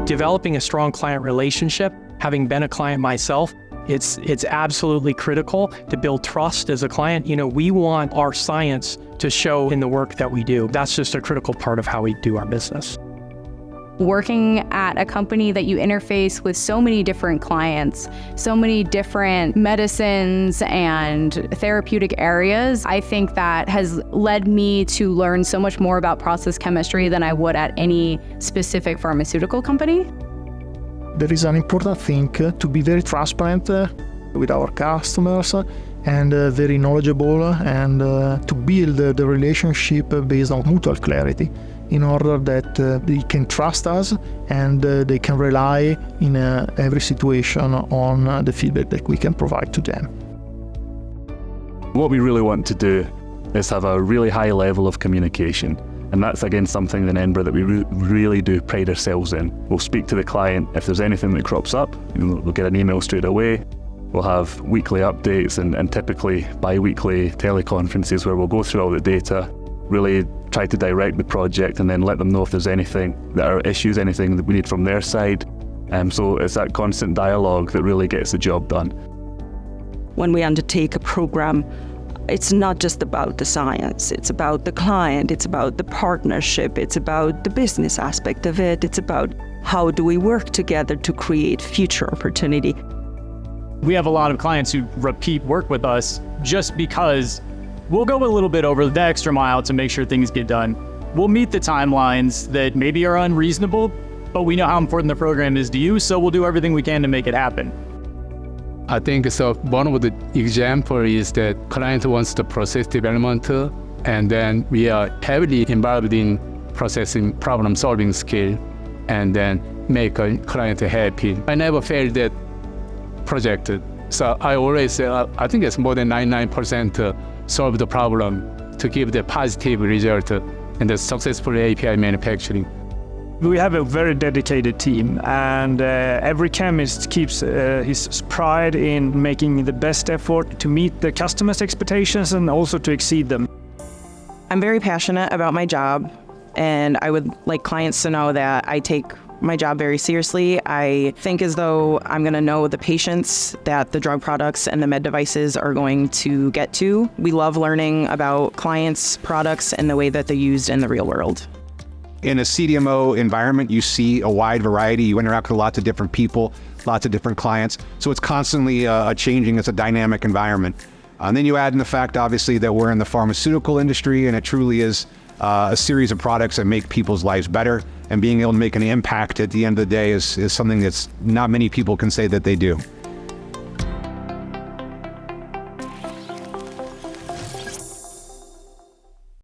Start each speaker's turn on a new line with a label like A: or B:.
A: Developing a strong client relationship, having been a client myself, it's absolutely critical to build trust as a client. We want our science to show in the work that we do. That's just a critical part of how we do our business.
B: Working at a company that you interface with so many different clients, so many different medicines and therapeutic areas, I think that has led me to learn so much more about process chemistry than I would at any specific pharmaceutical company.
C: There is an important thing to be very transparent with our customers and very knowledgeable and to build the relationship based on mutual clarity in order that they can trust us and they can rely in every situation on the feedback that we can provide to them.
D: What we really want to do is have a really high level of communication. And that's, again, something in Edinburgh that we really do pride ourselves in. We'll speak to the client if there's anything that crops up. We'll get an email straight away. We'll have weekly updates and typically bi-weekly teleconferences where we'll go through all the data, really try to direct the project and then let them know if there's anything that are issues, anything that we need from their side. So it's that constant dialogue that really gets the job done.
E: When we undertake a program, it's not just about the science, it's about the client, it's about the partnership, it's about the business aspect of it, it's about how do we work together to create future opportunity.
F: We have a lot of clients who repeat work with us just because we'll go a little bit over the extra mile to make sure things get done. We'll meet the timelines that maybe are unreasonable, but we know how important the program is to you, so we'll do everything we can to make it happen.
G: I think so. One of the example is that client wants the process development, and then we are heavily involved in processing problem-solving skill, and then make a client happy. I never failed that project, so I always say I think it's more than 99% solve the problem to give the positive result in the successful API manufacturing.
H: We have a very dedicated team, and every chemist keeps his pride in making the best effort to meet the customer's expectations and also to exceed them.
I: I'm very passionate about my job, and I would like clients to know that I take my job very seriously. I think as though I'm going to know the patients that the drug products and the med devices are going to get to. We love learning about clients' products and the way that they're used in the real world.
J: In a CDMO environment, you see a wide variety. You interact with lots of different people, lots of different clients. So it's constantly changing. It's a dynamic environment. And then you add in the fact, obviously, that we're in the pharmaceutical industry, and it truly is a series of products that make people's lives better. And being able to make an impact at the end of the day is something that's not many people can say that they do.